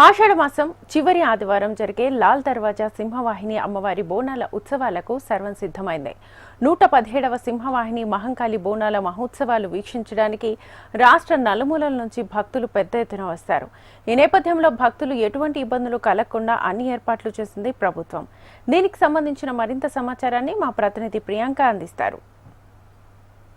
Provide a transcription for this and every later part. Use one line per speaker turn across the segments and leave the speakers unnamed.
ఆషాఢమాసం చివరి ఆదివారం జరిగే లాల్ దర్వాజా సింహవాహిని అమ్మవారి బోనాల ఉత్సవాలకు సర్వం సిద్ధమైంది. 117వ సింహవాహిని మహంకాళి బోనాల మహోత్సవాలు వీక్షించడానికి రాష్ట్ర నలుమూలల నుంచి భక్తులు పెద్ద ఎత్తున వస్తారు. ఈ నేపథ్యంలో భక్తులు ఎటువంటి ఇబ్బందులు కలగకుండా అన్ని ఏర్పాట్లు చేసింది ప్రభుత్వం. దీనికి సంబంధించిన మరింత సమాచారాన్ని మా ప్రతినిధి ప్రియాంక అందిస్తారు.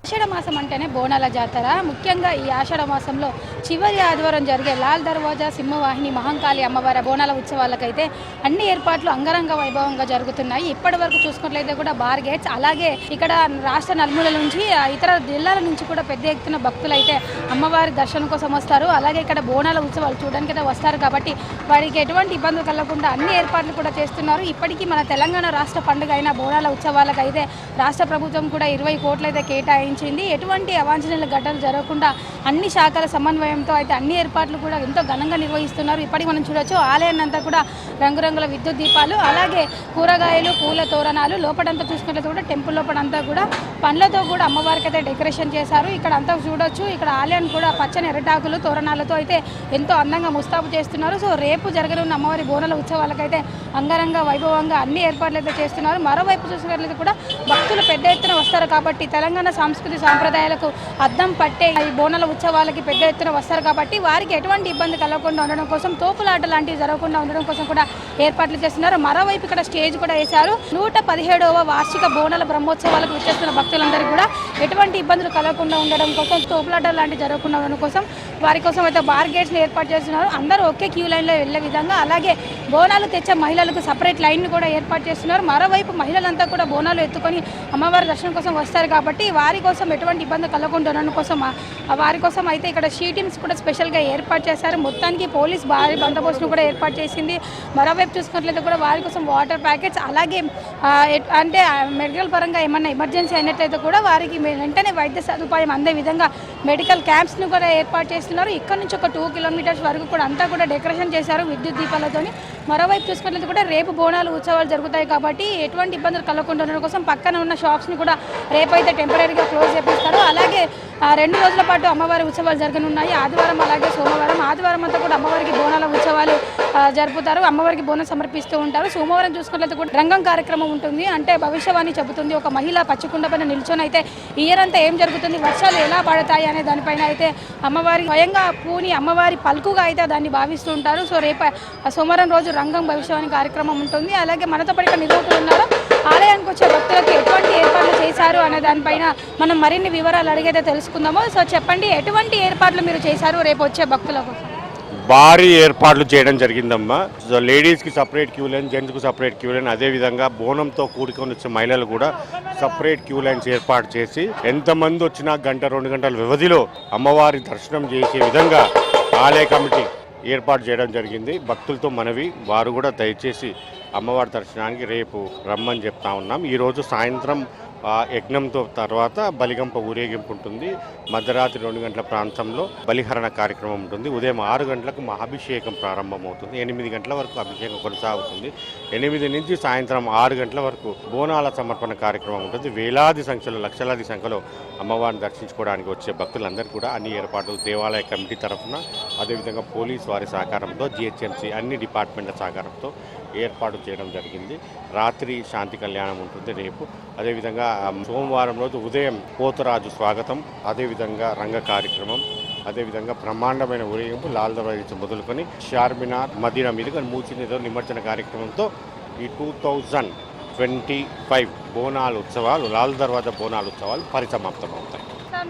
ఆషాఢ మాసం అంటేనే బోనాల జాతర. ముఖ్యంగా ఈ ఆషాఢ మాసంలో చివరి ఆదివారం జరిగే లాల్ దర్వాజా సింహవాహిని మహంకాళి అమ్మవారి బోనాల ఉత్సవాలకైతే అన్ని ఏర్పాట్లు అంగరంగ వైభవంగా జరుగుతున్నాయి. ఇప్పటి వరకు చూసుకున్నట్లయితే కూడా బార్ గేట్స్, అలాగే ఇక్కడ రాష్ట్ర నలుమూలల నుంచి ఇతర జిల్లాల నుంచి కూడా పెద్ద ఎత్తున భక్తులు అయితే అమ్మవారి దర్శనం కోసం వస్తారు. అలాగే ఇక్కడ బోనాల ఉత్సవాలు చూడడానికి అయితే వస్తారు కాబట్టి వారికి ఎటువంటి ఇబ్బందులు కలగకుండా అన్ని ఏర్పాట్లు కూడా చేస్తున్నారు. ఇప్పటికీ మన తెలంగాణ రాష్ట్ర పండుగ అయిన బోనాల ఉత్సవాలకు అయితే రాష్ట్ర ప్రభుత్వం కూడా 20 కోట్లు అయితే కేటాయించింది. ఎటువంటి అవాంఛనీయ ఘటనలు జరగకుండా అన్ని శాఖల సమన్వయంతో అయితే అన్ని ఏర్పాట్లు కూడా ఎంతో ఘనంగా నిర్వహిస్తున్నారు. ఇప్పటికి మనం చూడొచ్చు ఆలయాన్ని అంతా కూడా రంగురంగుల విద్యుత్ దీపాలు, అలాగే కూరగాయలు, పూల తోరణాలు, లోపడంతా చూసుకున్నట్లయితే కూడా టెంపుల్ లోపడంతా కూడా పండ్లతో కూడా అమ్మవారికి అయితే డెకరేషన్ చేశారు. ఇక్కడ అంతా చూడొచ్చు. ఇక్కడ ఆలయాన్ని కూడా పచ్చని ఎర్రటాకులు తోరణాలతో అయితే ఎంతో అందంగా ముస్తాబు చేస్తున్నారు. సో రేపు జరగనున్న అమ్మవారి బోనాల ఉత్సవాలకైతే అంగరంగ వైభవంగా అన్ని ఏర్పాట్లు అయితే చేస్తున్నారు. మరోవైపు చూసుకున్నట్లయితే కూడా భక్తులు పెద్ద ఎత్తున వస్తారు కాబట్టి తెలంగాణ సంస్కృతి సాంప్రదాయాలకు అద్దం పట్టే ఈ బోనాల ఉత్సవాలకి పెద్ద ఎత్తున వస్తారు కాబట్టి వారికి ఎటువంటి ఇబ్బంది కలగకుండా ఉండడం కోసం, తోపులాట లాంటివి జరగకుండా ఉండడం కోసం కూడా ఏర్పాట్లు చేస్తున్నారు. మరోవైపు ఇక్కడ స్టేజ్ కూడా వేశారు. 117వ వార్షిక బోనాల బ్రహ్మోత్సవాలకు వచ్చేస్తున్న భక్తులందరికీ కూడా ఎటువంటి ఇబ్బందులు కలగకుండా ఉండడం కోసం, తోపులాట లాంటివి జరగకుండా ఉండడం కోసం వారి కోసం అయితే బార్ గేట్స్ని ఏర్పాటు చేస్తున్నారు. అందరూ ఒకే క్యూ లైన్లో వెళ్లే విధంగా, అలాగే బోనాలు తెచ్చే మహిళలకు సపరేట్ లైన్ కూడా ఏర్పాటు చేస్తున్నారు. మరోవైపు మహిళలంతా కూడా బోనాలు ఎత్తుకొని అమ్మవారి దర్శనం కోసం వస్తారు కాబట్టి వారి కోసం ఎటువంటి ఇబ్బంది కలగకుండా ఉండడం కోసం వారి కోసం అయితే ఇక్కడ షీ టీమ్స్ కూడా స్పెషల్గా ఏర్పాటు చేశారు. మొత్తానికి పోలీస్ భారీ బందోబస్తును కూడా ఏర్పాటు చేసింది. మరోవైపు చూసుకున్నట్లయితే కూడా వారి కోసం వాటర్ ప్యాకెట్స్, అలాగే అంటే మెడికల్ పరంగా ఏమన్నా ఎమర్జెన్సీ అయినట్లయితే కూడా వారికి వెంటనే వైద్య సదుపాయం అందే విధంగా మెడికల్ క్యాంప్స్ను కూడా ఏర్పాటు చేస్తున్నారు. ఇక్కడ నుంచి ఒక 2 కిలోమీటర్స్ వరకు కూడా అంతా కూడా డెకరేషన్ చేశారు విద్యుత్ దీపాలతోని. మరోవైపు చూసుకున్నట్లయితే కూడా రేపు బోనాలు ఉత్సవాలు జరుగుతాయి కాబట్టి ఎటువంటి ఇబ్బందులు కలగకుండా ఉండడం కోసం పక్కన ఉన్న షాప్స్ని కూడా రేపైతే టెంపరీగా క్లోజ్ చేపిస్తారు. అలాగే 2 రోజుల పాటు అమ్మవారి ఉత్సవాలు జరగనున్నాయి. ఆదివారం అలాగే సోమవారం. ఆదివారం అంతా కూడా అమ్మవారికి బోనాల ఉత్సవాలు జరుపుతారు. అమ్మవారికి బోనం సమర్పిస్తూ ఉంటారు. సోమవారం చూసుకున్నట్లయితే కూడా రంగం కార్యక్రమం ఉంటుంది. అంటే భవిష్యవాణి చెబుతుంది. ఒక మహిళ పచ్చికుండ పైన నిల్చొని అయితే ఇయర్ అంతా ఏం జరుగుతుంది, వర్షాలు ఎలా పడతాయి అనే దానిపైన అయితే అమ్మవారి స్వయంగా పూని అమ్మవారి పలుకుగా అయితే దాన్ని భావిస్తూ ఉంటారు. సో రేపు సోమవారం రోజు రంగం భవిష్యవాణి కార్యక్రమం ఉంటుంది. అలాగే మనతో పాటు నిర్వహిస్తూ ఉన్నారు. ఆలయానికి వచ్చే భక్తులకు ఎటువంటి ఏర్పాట్లు చేశారు అనే దానిపైన మనం మరిన్ని వివరాలు అడిగైతే తెలుసుకుందాము. సో చెప్పండి, ఎటువంటి ఏర్పాట్లు మీరు చేశారు రేపు వచ్చే భక్తులకు?
భారీ ఏర్పాట్లు చేయడం జరిగిందమ్మా. సో లేడీస్కి సపరేట్ క్యూ లైన్, జెంట్స్కి సపరేట్ క్యూ లైన్, అదేవిధంగా బోనంతో కూడుకొని వచ్చే మహిళలు కూడా సపరేట్ క్యూ లైన్స్ ఏర్పాటు చేసి ఎంతమంది వచ్చినా 1-2 గంటల వ్యవధిలో అమ్మవారి దర్శనం చేసే విధంగా ఆలయ కమిటీ ఏర్పాటు చేయడం జరిగింది. భక్తులతో మనవి, వారు కూడా దయచేసి అమ్మవారి దర్శనానికి రేపు రమ్మని చెప్తా ఉన్నాం. ఈరోజు సాయంత్రం యజ్ఞంతో తర్వాత బలిగంప ఊరేగింపు ఉంటుంది. మధ్యరాత్రి 2 గంటల ప్రాంతంలో బలిహరణ కార్యక్రమం ఉంటుంది. ఉదయం 6 గంటలకు మహాభిషేకం ప్రారంభమవుతుంది. 8 గంటల వరకు అభిషేకం కొనసాగుతుంది. 8 నుంచి సాయంత్రం 6 గంటల వరకు బోనాల సమర్పణ కార్యక్రమం ఉంటుంది. వేలాది సంఖ్యలో, లక్షలాది సంఖ్యలో అమ్మవారిని దర్శించుకోవడానికి వచ్చే భక్తులందరూ కూడా అన్ని ఏర్పాట్లు దేవాలయ కమిటీ తరఫున, అదేవిధంగా పోలీస్ వారి సహకారంతో, జిహెచ్ఎంసీ అన్ని డిపార్ట్మెంట్ల సహకారంతో ఏర్పాటు చేయడం జరిగింది. రాత్రి శాంతి కళ్యాణం ఉంటుంది రేపు. అదేవిధంగా సోమవారం రోజు ఉదయం పోతరాజు స్వాగతం, అదేవిధంగా రంగ కార్యక్రమం, అదేవిధంగా బ్రహ్మాండమైన ఊరేగింపు లాల్ దర్వాజా నుంచి మొదలుకొని చార్మినార్, మదీనా మీదుగా మూసినతో నిమజ్జన కార్యక్రమంతో ఈ 2025 బోనాల ఉత్సవాలు, లాల్ దర్వాజా బోనాల ఉత్సవాలు పరిసమాప్తమవుతాయి.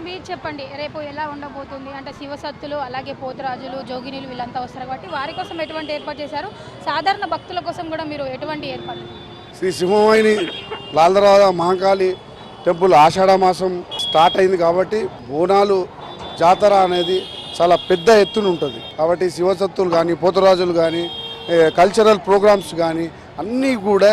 మీరు చెప్పండి, రేపు ఎలా ఉండబోతుంది? అంటే శివసత్తులు, అలాగే పోతరాజులు, జోగినీలు వీళ్ళంతా వస్తారు కాబట్టి వారి కోసం ఎటువంటి ఏర్పాటు చేశారు? సాధారణ భక్తుల కోసం కూడా మీరు ఎటువంటి ఏర్పాటు?
శ్రీ సింహవాహిని లాల్ దర్వాజా మహంకాళి టెంపుల్ ఆషాఢ మాసం స్టార్ట్ అయింది కాబట్టి బోనాలు జాతర అనేది చాలా పెద్ద ఎత్తున ఉంటుంది. కాబట్టి శివసత్తులు కానీ, పోతరాజులు కానీ, కల్చరల్ ప్రోగ్రామ్స్ కానీ అన్నీ కూడా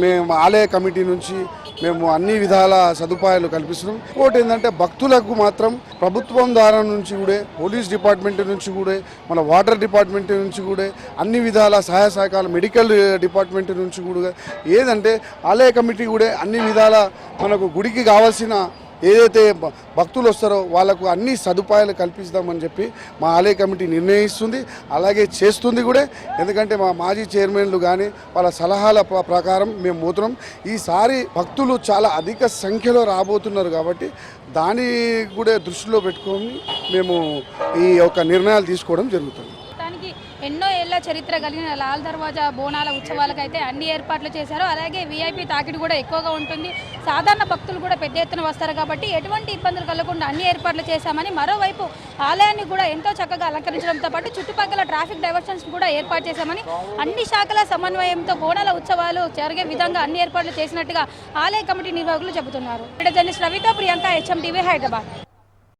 మేము ఆలయ కమిటీ నుంచి మేము అన్ని విధాల సదుపాయాలు కల్పిస్తున్నాం. ఇంకోటి ఏంటంటే భక్తులకు మాత్రం ప్రభుత్వం ద్వారా నుంచి కూడా, పోలీస్ డిపార్ట్మెంట్ నుంచి కూడా, మన వాటర్ డిపార్ట్మెంట్ నుంచి కూడా అన్ని విధాల సహాయ సహకారాలు, మెడికల్ డిపార్ట్మెంట్ నుంచి కూడా ఏదంటే ఆలయ కమిటీ కూడా అన్ని విధాల మనకు గుడికి కావాల్సిన ఏదైతే భక్తులు వస్తారో వాళ్ళకు అన్ని సదుపాయాలు కల్పిస్తామని చెప్పి మా ఆలయ కమిటీ నిర్ణయిస్తుంది, అలాగే చేస్తుంది కూడా. ఎందుకంటే మా మాజీ చైర్మన్లు కానీ వాళ్ళ సలహాల ప్రకారం మేము పోతున్నాం. ఈసారి భక్తులు చాలా అధిక సంఖ్యలో రాబోతున్నారు కాబట్టి దాన్ని కూడా దృష్టిలో పెట్టుకొని మేము ఈ యొక్క నిర్ణయాలు తీసుకోవడం జరుగుతుంది.
ఎన్నో ఏళ్ల చరిత్ర కలిగిన లాల్ దర్వాజా బోనాల ఉత్సవాలకైతే అన్ని ఏర్పాట్లు చేశారు. అలాగే వీఐపీ తాకిడి కూడా ఎక్కువగా ఉంటుంది. సాధారణ భక్తులు కూడా పెద్ద ఎత్తున వస్తారు కాబట్టి ఎటువంటి ఇబ్బందులు కలగకుండా అన్ని ఏర్పాట్లు చేశామని, మరోవైపు ఆలయాన్ని కూడా ఎంతో చక్కగా అలంకరించడంతో పాటు చుట్టుపక్కల ట్రాఫిక్ డైవర్షన్స్ కూడా ఏర్పాటు చేశామని, అన్ని శాఖల సమన్వయంతో బోనాల ఉత్సవాలు జరిగే విధంగా అన్ని ఏర్పాట్లు చేసినట్టుగా ఆలయ కమిటీ నిర్వాహకులు చెబుతున్నారు. జర్నలిస్ట్ రవితో ప్రియాంక, HM టీవీ, హైదరాబాద్.